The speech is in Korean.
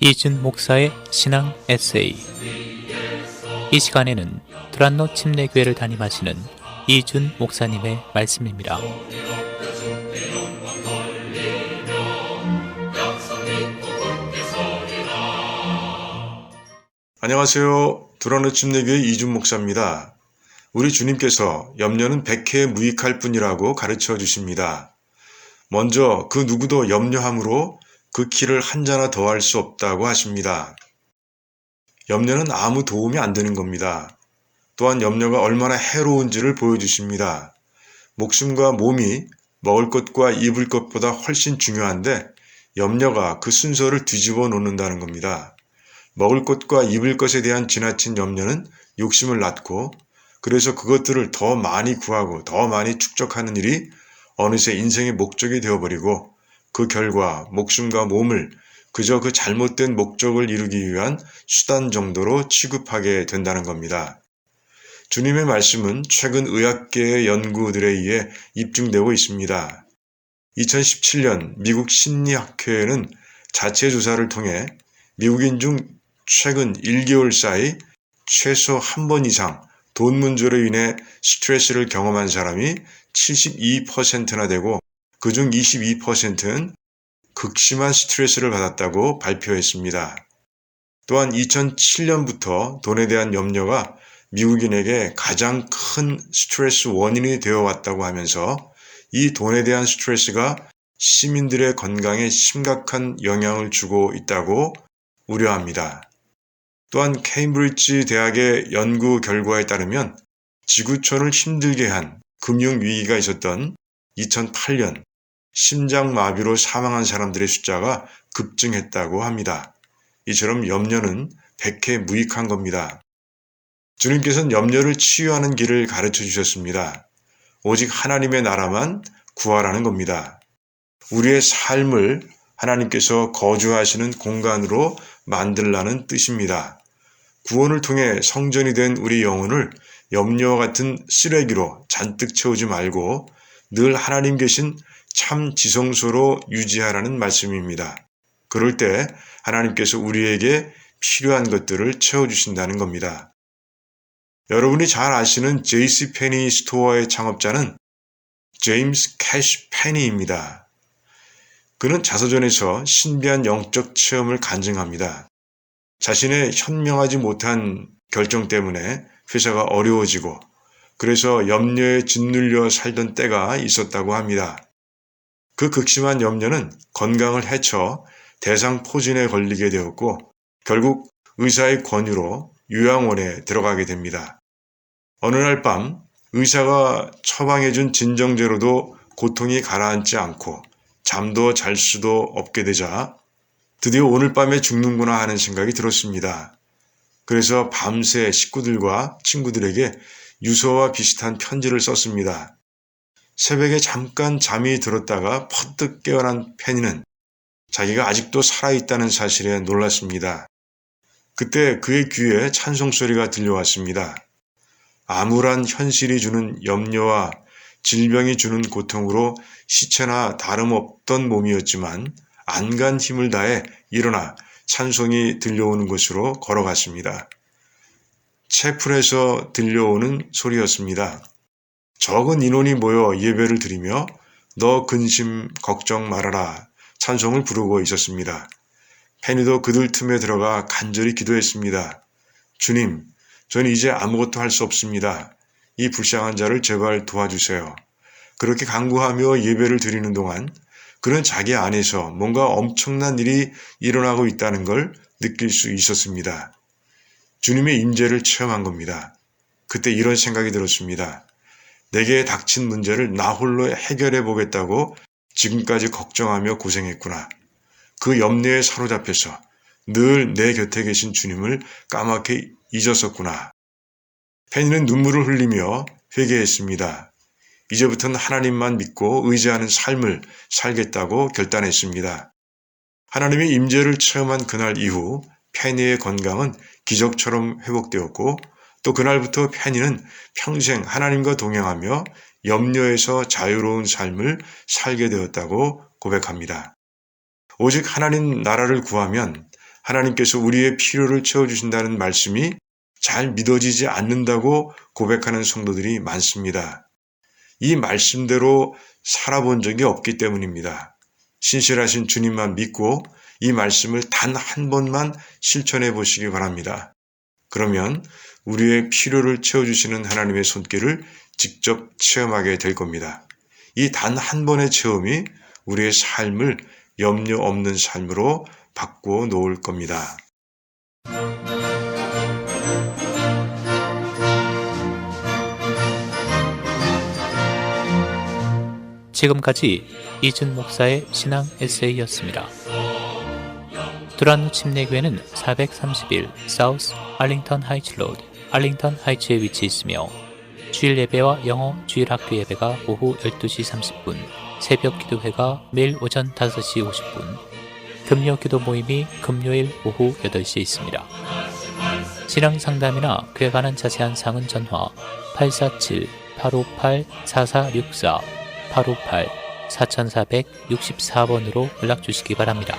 이준 목사의 신앙 에세이. 이 시간에는 두란노 침례교회를 담임하시는 이준 목사님의 말씀입니다. 안녕하세요. 두란노 침례교회 이준 목사입니다. 우리 주님께서 염려는 백해에 무익할 뿐이라고 가르쳐 주십니다. 먼저 그 누구도 염려함으로 그 키를 한 자나 더할 수 없다고 하십니다. 염려는 아무 도움이 안 되는 겁니다. 또한 염려가 얼마나 해로운지를 보여주십니다. 목숨과 몸이 먹을 것과 입을 것보다 훨씬 중요한데 염려가 그 순서를 뒤집어 놓는다는 겁니다. 먹을 것과 입을 것에 대한 지나친 염려는 욕심을 낳고 그래서 그것들을 더 많이 구하고 더 많이 축적하는 일이 어느새 인생의 목적이 되어버리고 그 결과 목숨과 몸을 그저 그 잘못된 목적을 이루기 위한 수단 정도로 취급하게 된다는 겁니다. 주님의 말씀은 최근 의학계의 연구들에 의해 입증되고 있습니다. 2017년 미국 심리학회는 자체 조사를 통해 미국인 중 최근 1개월 사이 최소 한 번 이상 돈 문제로 인해 스트레스를 경험한 사람이 72%나 되고 그중 22%는 극심한 스트레스를 받았다고 발표했습니다. 또한 2007년부터 돈에 대한 염려가 미국인에게 가장 큰 스트레스 원인이 되어 왔다고 하면서 이 돈에 대한 스트레스가 시민들의 건강에 심각한 영향을 주고 있다고 우려합니다. 또한 케임브리지 대학의 연구 결과에 따르면 지구촌을 힘들게 한 금융위기가 있었던 2008년 심장마비로 사망한 사람들의 숫자가 급증했다고 합니다. 이처럼 염려는 백해 무익한 겁니다. 주님께서는 염려를 치유하는 길을 가르쳐 주셨습니다. 오직 하나님의 나라만 구하라는 겁니다. 우리의 삶을 하나님께서 거주하시는 공간으로 만들라는 뜻입니다. 구원을 통해 성전이 된 우리 영혼을 염려와 같은 쓰레기로 잔뜩 채우지 말고 늘 하나님 계신 참 지성소로 유지하라는 말씀입니다. 그럴 때 하나님께서 우리에게 필요한 것들을 채워주신다는 겁니다. 여러분이 잘 아시는 J.C. 페니 스토어의 창업자는 제임스 캐시 페니입니다. 그는 자서전에서 신비한 영적 체험을 간증합니다. 자신의 현명하지 못한 결정 때문에 회사가 어려워지고 그래서 염려에 짓눌려 살던 때가 있었다고 합니다. 그 극심한 염려는 건강을 해쳐 대상포진에 걸리게 되었고 결국 의사의 권유로 요양원에 들어가게 됩니다. 어느 날 밤 의사가 처방해준 진정제로도 고통이 가라앉지 않고 잠도 잘 수도 없게 되자 드디어 오늘 밤에 죽는구나 하는 생각이 들었습니다. 그래서 밤새 식구들과 친구들에게 유서와 비슷한 편지를 썼습니다. 새벽에 잠깐 잠이 들었다가 퍼뜩 깨어난 페니는 자기가 아직도 살아있다는 사실에 놀랐습니다. 그때 그의 귀에 찬송소리가 들려왔습니다. 암울한 현실이 주는 염려와 질병이 주는 고통으로 시체나 다름없던 몸이었지만 안간 힘을 다해 일어나 찬송이 들려오는 곳으로 걸어갔습니다. 채플에서 들려오는 소리였습니다. 적은 인원이 모여 예배를 드리며 너 근심 걱정 말아라 찬송을 부르고 있었습니다. 페니도 그들 틈에 들어가 간절히 기도했습니다. 주님, 저는 이제 아무것도 할 수 없습니다. 이 불쌍한 자를 제발 도와주세요. 그렇게 간구하며 예배를 드리는 동안 그는 자기 안에서 뭔가 엄청난 일이 일어나고 있다는 걸 느낄 수 있었습니다. 주님의 임재를 체험한 겁니다. 그때 이런 생각이 들었습니다. 내게 닥친 문제를 나 홀로 해결해 보겠다고 지금까지 걱정하며 고생했구나. 그 염려에 사로잡혀서 늘 내 곁에 계신 주님을 까맣게 잊었었구나. 페니는 눈물을 흘리며 회개했습니다. 이제부터는 하나님만 믿고 의지하는 삶을 살겠다고 결단했습니다. 하나님의 임재를 체험한 그날 이후 페니의 건강은 기적처럼 회복되었고 또 그날부터 페니는 평생 하나님과 동행하며 염려에서 자유로운 삶을 살게 되었다고 고백합니다. 오직 하나님 나라를 구하면 하나님께서 우리의 필요를 채워주신다는 말씀이 잘 믿어지지 않는다고 고백하는 성도들이 많습니다. 이 말씀대로 살아본 적이 없기 때문입니다. 신실하신 주님만 믿고 이 말씀을 단 한 번만 실천해 보시기 바랍니다. 그러면 우리의 필요를 채워주시는 하나님의 손길을 직접 체험하게 될 겁니다. 이 단 한 번의 체험이 우리의 삶을 염려 없는 삶으로 바꾸어 놓을 겁니다. 지금까지 이준 목사의 신앙 에세이였습니다. 두란노 침례교회는 431 사우스 알링턴 하이츠 로드, 알링턴 하이츠에 위치해 있으며 주일 예배와 영어 주일 학교 예배가 오후 12시 30분, 새벽 기도회가 매일 오전 5시 50분, 금요 기도 모임이 금요일 오후 8시에 있습니다. 신앙 상담이나 그에 관한 자세한 사항은 전화 847-858-4464, 858-4464번으로 연락 주시기 바랍니다.